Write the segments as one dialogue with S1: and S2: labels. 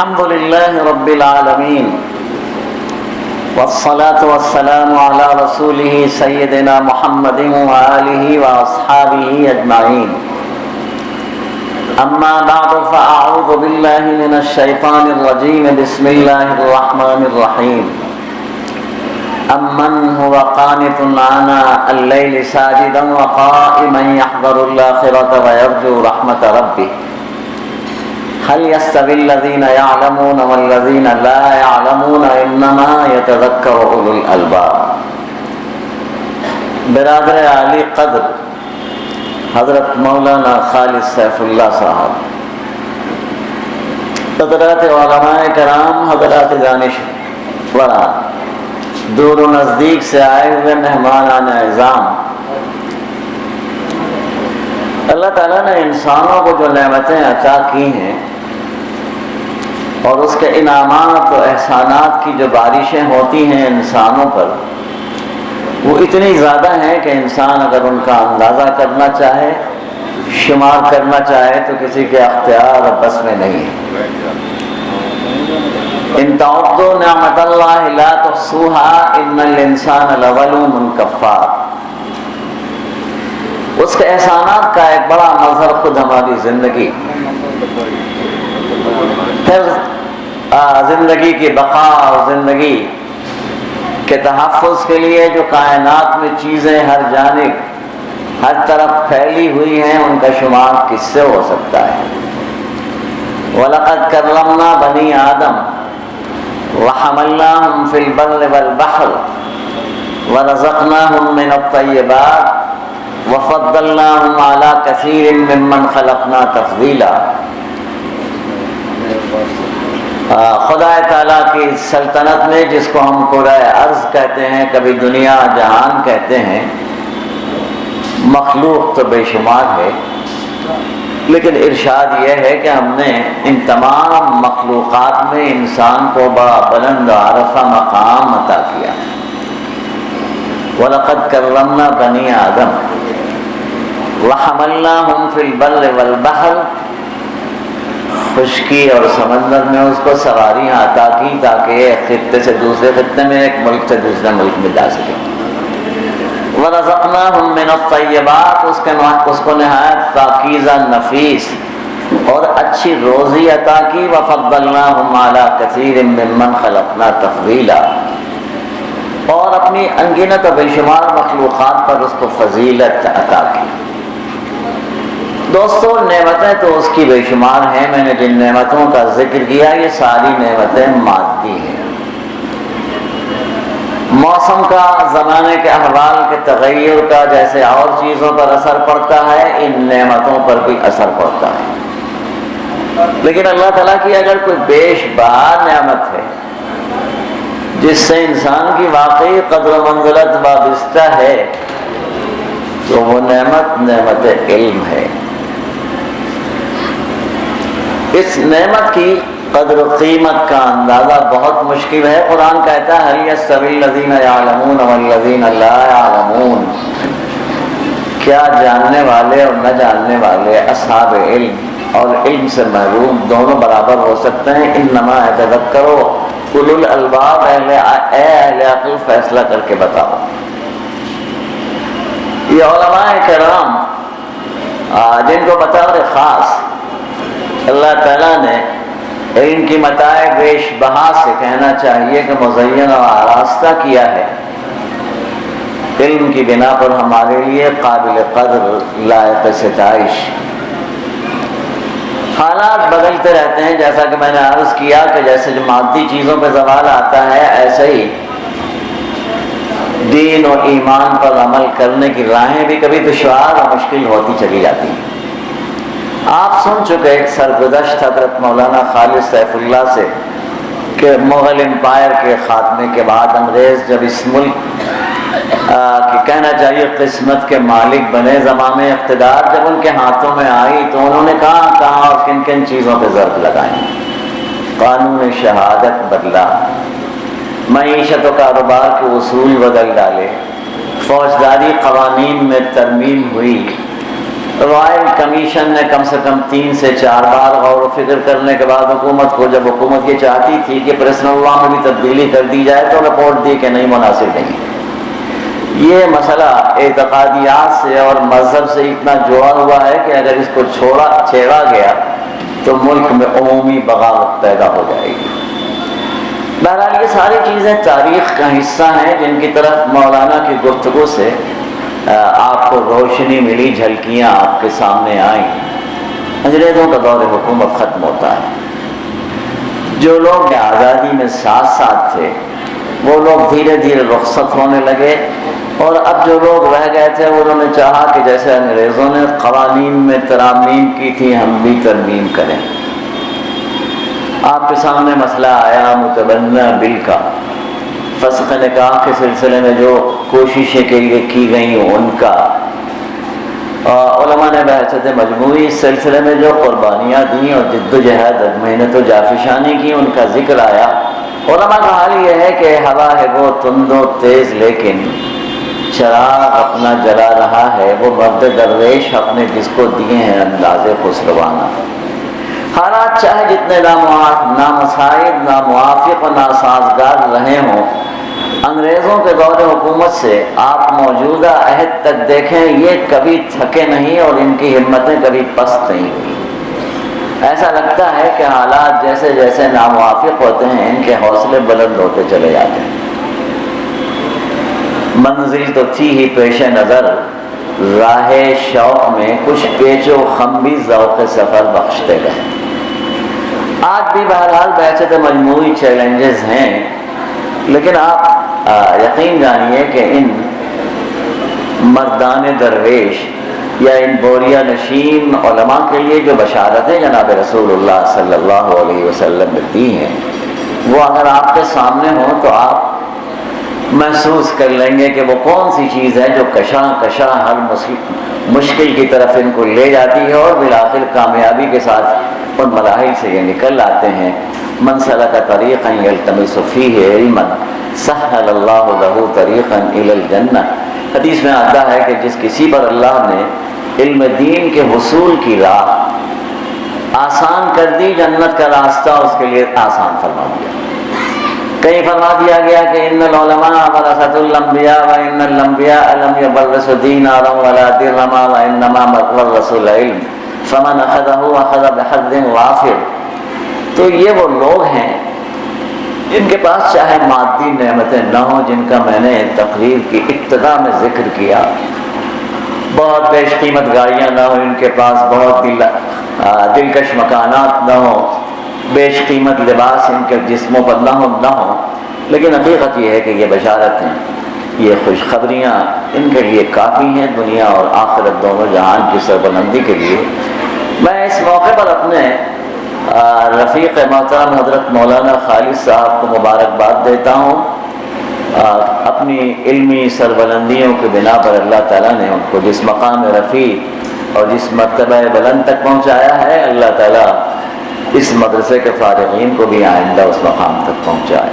S1: الحمد لله رب العالمين والصلاة والسلام على رسوله سيدنا محمد وآله وأصحابه أجمعين أما بعد فأعوذ بالله من الشيطان الرجيم بسم الله الرحمن الرحيم أمن هو قانت آناء الليل ساجدا وقائما يحذر الآخرة ويرجو رحمة ربه هل يستوي الذين يعلمون والذين لا يعلمون إنما يتذكر أولو الألباب۔ برادر عالی قدر حضرت مولانا خالد سیف اللہ صاحب، حضرات علماء کرام، حضرات دانش ورا، دور و نزدیک سے آئے ہوئے مہمانان اعظام، اللہ تعالیٰ نے انسانوں کو جو نعمتیں عطا کی ہیں اور اس کے انعامات و احسانات کی جو بارشیں ہوتی ہیں انسانوں پر، وہ اتنی زیادہ ہیں کہ انسان اگر ان کا اندازہ کرنا چاہے، شمار کرنا چاہے تو کسی کے اختیار اور بس میں نہیں ہے۔ ان تعدوا نعمت اللہ لا تحصوها ان الانسان لظلوم کفار۔ اس کے احسانات کا ایک بڑا مظہر خود ہماری زندگی، پھر زندگی کی بقا اور زندگی کے تحفظ کے لیے جو کائنات میں چیزیں ہر جانب ہر طرف پھیلی ہوئی ہیں، ان کا شمار کس سے ہو سکتا ہے؟ وَلَقَدْ كَرَّمْنَا بَنِي آدَمَ وَحَمَلْنَاهُمْ فِي الْبَرِّ وَالْبَحْرِ وَرَزَقْنَاهُمْ مِنَ الطَّيِّبَاتِ وَفَضَّلْنَاهُمْ عَلَى كَثِيرٍ مِّمَّنْ خَلَقْنَا تَفْضِيلًا۔ خدا تعالیٰ کی سلطنت میں، جس کو ہم کرۂ ارض کہتے ہیں، کبھی دنیا جہان کہتے ہیں، مخلوق تو بے شمار ہے، لیکن ارشاد یہ ہے کہ ہم نے ان تمام مخلوقات میں انسان کو بڑا بلند و عرفہ مقام عطا کیا۔ وَلَقَدْ كَرَّمْنَا بَنِي آدَمَ وَحَمَلْنَاهُمْ فِي الْبَرِّ وَالْبَحْرِ، خشکی اور سمندر میں اس کو سواریاں عطا کی تاکہ ایک خطے سے دوسرے خطے میں، ایک ملک سے دوسرے ملک میں جا سکے۔ وَرَزَقْنَاهُمْ مِنَ الطَّيِّبَاتِ، اس کو نہایت پاکیزہ نفیس اور اچھی روزی عطا کی۔ وَفَضَّلْنَاهُمْ عَلَى كَثِيرٍ مِّمَّنْ خَلَقْنَا تَفْضِيلًا، اور اپنی انگنت و بے شمار مخلوقات پر اس کو فضیلت عطا کی۔ دوستو، نعمتیں تو اس کی بے شمار ہیں۔ میں نے جن نعمتوں کا ذکر کیا، یہ ساری نعمتیں مادی ہیں۔ موسم کا، زمانے کے احوال کے تغیر کا جیسے اور چیزوں پر اثر پڑتا ہے، ان نعمتوں پر بھی اثر پڑتا ہے۔ لیکن اللہ تعالیٰ کی اگر کوئی بیش بہا نعمت ہے جس سے انسان کی واقعی قدر و منزلت وابستہ ہے، تو وہ نعمت علم ہے۔ اس نعمت کی قدر و قیمت کا اندازہ بہت مشکل ہے۔ قرآن کہتا ہے هل يستوي الذين يعلمون والذين لا يعلمون، کیا جاننے والے اور نہ جاننے والے، اصحاب علم اور علم سے محروم، دونوں برابر ہو سکتے ہیں؟ انما يتذكر اولو الالباب، اہل عقل فیصلہ کر کے بتاؤ۔ یہ علماء کرام جن کو بطور خاص اللہ تعالیٰ نے علم کی متاع بیش بہا سے، کہنا چاہیے کہ مزین و آراستہ کیا ہے، علم کی بنا پر ہمارے لیے قابل قدر، لائق ستائش۔ حالات بدلتے رہتے ہیں، جیسا کہ میں نے عرض کیا کہ جیسے جو مادی چیزوں پہ زوال آتا ہے، ایسے ہی دین و ایمان پر عمل کرنے کی راہیں بھی کبھی دشوار اور مشکل ہوتی چلی جاتی ہیں۔ آپ سن چکے ایک سرگزشت حضرت مولانا خالد سیف اللہ سے کہ مغل امپائر کے خاتمے کے بعد انگریز جب اس ملک کی، کہنا چاہیے قسمت کے مالک بنے، زمام اقتدار جب ان کے ہاتھوں میں آئی، تو انہوں نے کہاں اور کن کن چیزوں پہ ضرب لگائیں؟ قانون شہادت بدلا، معیشت و کاروبار کے اصول بدل ڈالے، فوجداری قوانین میں ترمیم ہوئی، رائل کمیشن نے کم سے کم 3 سے 4 بار غور و فکر کرنے کے بعد حکومت کو، جب حکومت یہ چاہتی تھی کہ پریسنل لا میں بھی تبدیلی کر دی جائے، تو رپورٹ دی کہ نہیں، مناسب نہیں۔ یہ مسئلہ اعتقادیات سے اور مذہب سے اتنا جڑا ہوا ہے کہ اگر اس کو چھیڑا گیا تو ملک میں عمومی بغاوت پیدا ہو جائے گی۔ بہرحال یہ ساری چیزیں تاریخ کا حصہ ہیں جن کی طرف مولانا کی گفتگو سے آپ کو روشنی ملی، جھلکیاں آپ کے سامنے آئیں۔ انگریزوں کا دور حکومت ختم ہوتا ہے۔ جو لوگ آزادی میں ساتھ ساتھ تھے وہ لوگ دھیرے دھیرے رخصت ہونے لگے، اور اب جو لوگ رہ گئے تھے انہوں نے چاہا کہ جیسے انگریزوں نے قوانین میں ترامیم کی تھی ہم بھی ترمیم کریں۔ آپ کے سامنے مسئلہ آیا متبنہ بل کا، فسخ نکاح کے سلسلے میں جو کوششیں کی گئیں ان کا، علماء نے بحثت مجموعی اس سلسلے میں جو قربانیاں دیں اور جد و جہد محنت و جافشانی کی ان کا ذکر آیا۔ علماء کا حال یہ ہے کہ ہوا ہے وہ تند و تیز لیکن چراغ اپنا جلا رہا ہے، وہ مرد درویش اپنے جس کو دیے ہیں انداز خسروانہ۔ حالات چاہے جتنے نامساعد، ناموافق و ناسازگار رہے ہوں، انگریزوں کے دور حکومت سے آپ موجودہ عہد تک دیکھیں، یہ کبھی تھکے نہیں اور ان کی ہمتیں کبھی پست نہیں ہوئی۔ ایسا لگتا ہے کہ حالات جیسے جیسے ناموافق ہوتے ہیں ان کے حوصلے بلند ہوتے چلے جاتے ہیں۔ منزل تو تھی ہی پیش نظر، راہ شوق میں کچھ پیچ و خم بھی ذوق سفر بخشتے گئے۔ آج بھی بہرحال بحثت مجموعی چیلنجز ہیں، لیکن آپ یقین جانیے کہ ان مردان درویش یا ان بوریا نشین علماء کے لیے جو بشارتیں جناب رسول اللہ صلی اللہ علیہ وسلم نے دی ہیں، وہ اگر آپ کے سامنے ہوں تو آپ محسوس کر لیں گے کہ وہ کون سی چیز ہے جو کشاں کشاں ہر مشکل کی طرف ان کو لے جاتی ہے اور بالآخر کامیابی کے ساتھ ان مراحل سے یہ نکل آتے ہیں۔ من سلک طریقا یلتمس فیہ علما سہل اللہ لہ طریقا الی الجنہ۔ حدیث میں آتا ہے کہ جس کسی پر اللہ نے علم دین کے حصول کی راہ آسان کر دی، جنت کا راستہ اس کے لیے آسان فرما دیا۔ کہیں فرما دیا گیا کہ ان العلماء ورثۃ الانبیاء وان الانبیاء لم یورثوا دینارا ولا درہما وانما ورثوا العلم فمن اخذه اخذ بحظ وافر۔ تو یہ وہ لوگ ہیں جن کے پاس چاہے مادی نعمتیں نہ ہوں، جن کا میں نے تقریر کی ابتدا میں ذکر کیا، بہت بیش قیمت گاڑیاں نہ ہوں ان کے پاس، بہت دلکش مکانات نہ ہوں، بیش قیمت لباس ان کے جسموں پر نہ ہوں، لیکن حقیقت یہ ہے کہ یہ بشارتیں، یہ خوشخبریاں ان کے لیے کافی ہیں دنیا اور آخرت دونوں جہان کی سربلندی کے لیے۔ میں اس موقع پر اپنے رفیق محترم حضرت مولانا خالد صاحب کو مبارکباد دیتا ہوں۔ اپنی علمی سربلندیوں کے بنا پر اللہ تعالیٰ نے ان کو جس مقام رفیع اور جس مرتبہ بلند تک پہنچایا ہے، اللہ تعالیٰ اس مدرسے کے فارغین کو بھی آئندہ اس مقام تک پہنچائے۔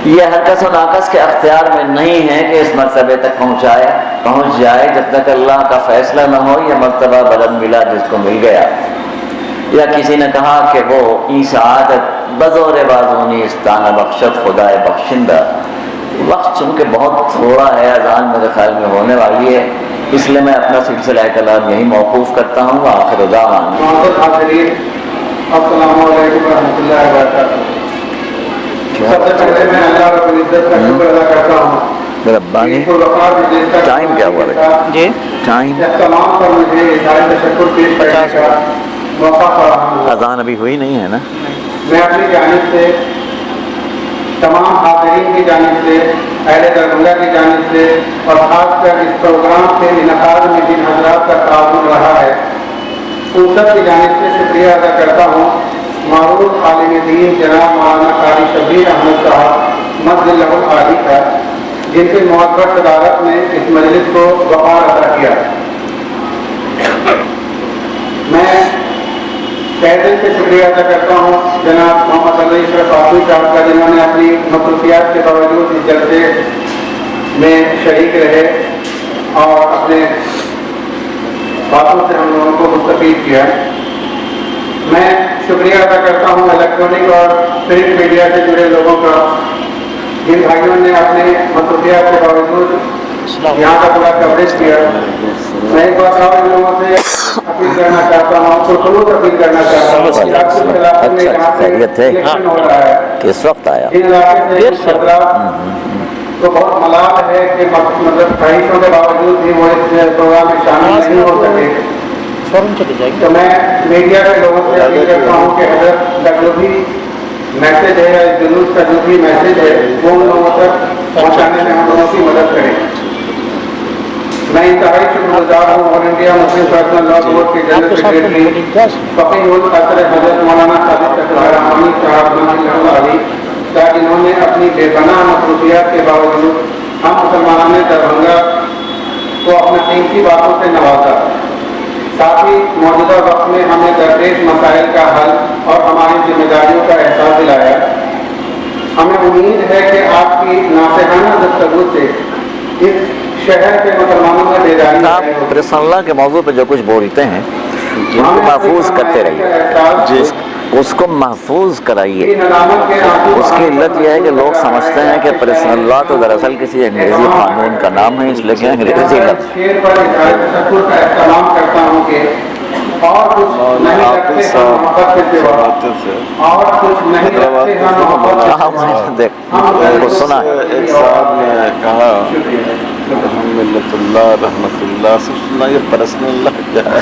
S1: یہ ہر کس و ناقص کے اختیار میں نہیں ہے کہ اس مرتبے تک پہنچ جائے جب تک اللہ کا فیصلہ نہ ہو۔ یہ مرتبہ بلند ملا جس کو مل گیا، یا کسی نے کہا کہ وہ ای سعادت بزور بازونی استانہ بخشت خدائے بخشندہ۔ وقت چونکہ بہت تھوڑا ہے، اذان میرے خیال میں ہونے والی ہے، اس لیے میں اپنا سلسلہ کلام یہی موقوف کرتا ہوں۔ آخر دعوانا
S2: السلام علیکم ورحمۃ اللہ وبرکاتہ۔ سب سے پہلے میں اللہ رب العزت کا شکر ادا کرتا ہوں۔
S1: ربانی ٹائم کیا ہوا ہے؟
S2: جی
S1: ٹائم
S2: تمام پر مجھے اظہار تشکر پیش کرنے کا موقع فراہم ہوا۔
S1: اذان ابھی ہوئی نہیں ہے نا؟
S2: میں اپنی جانب سے، تمام حاضرین کی جانب سے، اہل درگاہ کی جانب سے اور خاص کر اس پروگرام کے انعقاد میں جن حضرات کا تعاون رہا ہے ان سب کی جانب سے شکریہ ادا کرتا ہوں۔ معروف عالم دین جناب مولانا قاری شبیر احمد صاحب مجد لہ العالی کا، جن کی معتبر صدارت میں اس مجلس کو وقار عطا کیا۔ میں تہہ دل سے شکریہ ادا کرتا ہوں جناب محمد علی اشرف آفی صاحب کا، جنہوں نے اپنی مصروفیات کے باوجود اس جلسے میں شریک رہے اور اپنے باتوں سے ہم لوگوں کو مستفید کیا. میں شکریہ ادا کرتا ہوں الیکٹرانک اور پرنٹ میڈیا سے جڑے لوگوں کا، جن بھائیوں نے اپنے مصروفیات کے باوجود یہاں کا پورا کوریج کیا. میں ایک بات اور ان لوگوں سے اپیل کرنا چاہتا ہوں، خلوص اپیل کرنا چاہتا ہوں کہ آپ کے علاقے میں جہاں سے الیکشن ہو رہا ہے،
S1: کس وقت آیا
S2: ان علاقے سے حضرات تو بہت ملال ہے کہ مطلب خواہشوں کے باوجود بھی وہ اس پروگرام میں شامل نہیں ہو سکے. تو میں میڈیا کے لوگوں سے اپیل کرتا ہوں کہ حضرت کا جو بھی میسج ہے یا جلوس کا جو بھی میسج ہے وہ ان لوگوں تک پہنچانے میں ہم لوگوں کی مدد کریں. میں انتہائی شکر گزار ہوں all India Muslim personal law board کے جنرل سیکرٹری فقیہ الازہر حضرت مولانا خالد اقبال رحمانی صاحب رحمۃ اللہ علیہ کا، جنہوں نے اپنی بے پناہ مصروفیات کے باوجود ہم مسلمانان دربھنگہ کو اپنے قیمتی باتوں سے نوازا. ساتھ ہی موجودہ وقت میں ہمیں درپیش مسائل کا حل اور ہماری ذمہ داریوں کا احساس دلایا. ہمیں امید ہے کہ آپ کی ناصحانہ گفتگو سے اس شہر کے مسلمانوں میں بیداری
S1: آپ پریس اللہ کے موضوع پہ جو کچھ بولتے ہیں اس کو محفوظ کرتے رہیے، اس کو محفوظ کرائیے. اس کی علت یہ ہے کہ لوگ سمجھتے ہیں کہ پریس اللہ تو دراصل کسی انگریزی قانون کا نام ہے، اس لیے کہ انگریزی لفظ.
S2: تشکر کا اہتمام کرتا ہوں کہ اور کچھ نہیں رکھتے ہم محبت کے سوا، اور کچھ نہیں رکھتے ہم محبت کے سوا.
S1: سنا ہے
S3: ایک صاحب نے کہا ملت اللہ رحمت اللہ سب سنا، یہ پرسنل اللہ کیا ہے؟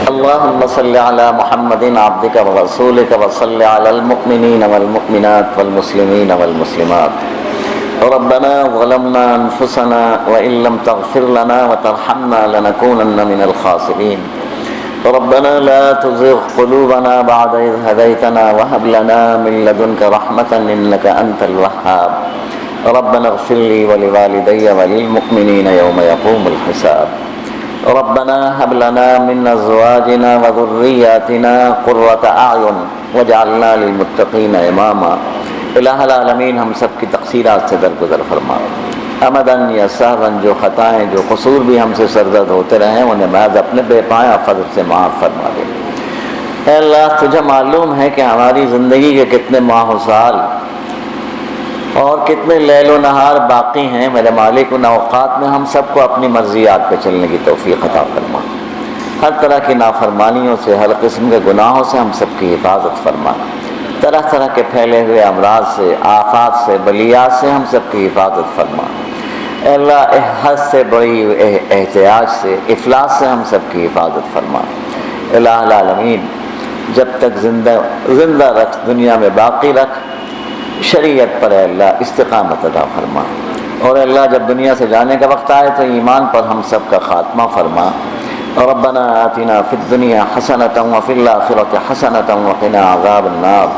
S1: اللهم صل على محمد عبدك ورسولك وصل على المؤمنين والمؤمنات والمسلمين والمسلمات. ربنا ظلمنا انفسنا وان لم تغفر لنا وترحمنا لنكونن من الخاسرين. ربنا لا تزغ قلوبنا بعد إذ هديتنا وهب لنا من لدنك رحمة إنك أنت الوهاب. ربنا اغفر لي ولوالدي وللمؤمنين يوم يقوم الحساب. ربنا هب لنا من أزواجنا وذرياتنا قرة أعين واجعلنا للمتقين إماما. الہ العالمین ہم سب کی تقصیرات سے درگزر فرما. امدن یا سہون جو خطائیں جو قصور بھی ہم سے سرزد ہوتے رہے انہیں محض اپنے بے پایا فضل سے معاف فرما دے. اے اللہ تجھے معلوم ہے کہ ہماری زندگی کے کتنے ماہ و سال اور کتنے لیل و نہار باقی ہیں. میرے مالک ان اوقات میں ہم سب کو اپنی مرضیات پہ چلنے کی توفیق عطا فرما. ہر طرح کی نافرمانیوں سے، ہر قسم کے گناہوں سے ہم سب کی حفاظت فرما. طرح طرح کے پھیلے ہوئے امراض سے، آفات سے، بلیات سے ہم سب کی حفاظت فرما. اے اللہ حد سے بڑی احتیاج سے، افلاس سے ہم سب کی حفاظت فرما. الہ العالمین جب تک زندہ رکھ، دنیا میں باقی رکھ، شریعت پر اے اللہ استقامت عطا فرما. اور اے اللہ جب دنیا سے جانے کا وقت آئے تو ایمان پر ہم سب کا خاتمہ فرما. ربنا آتنا فی الدنیا حسنة وفی الآخرة حسنة وقنا عذاب النار.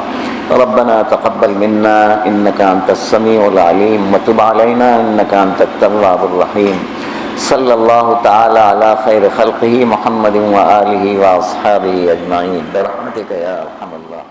S1: ربنا تقبل منا انك انت السمیع العلیم وتب علینا انك انت التواب الرحیم. صلی اللہ تعالی علی خیر خلقہ محمد وآلہ واصحابہ اجمعین برحمتک یا ارحم الراحمین.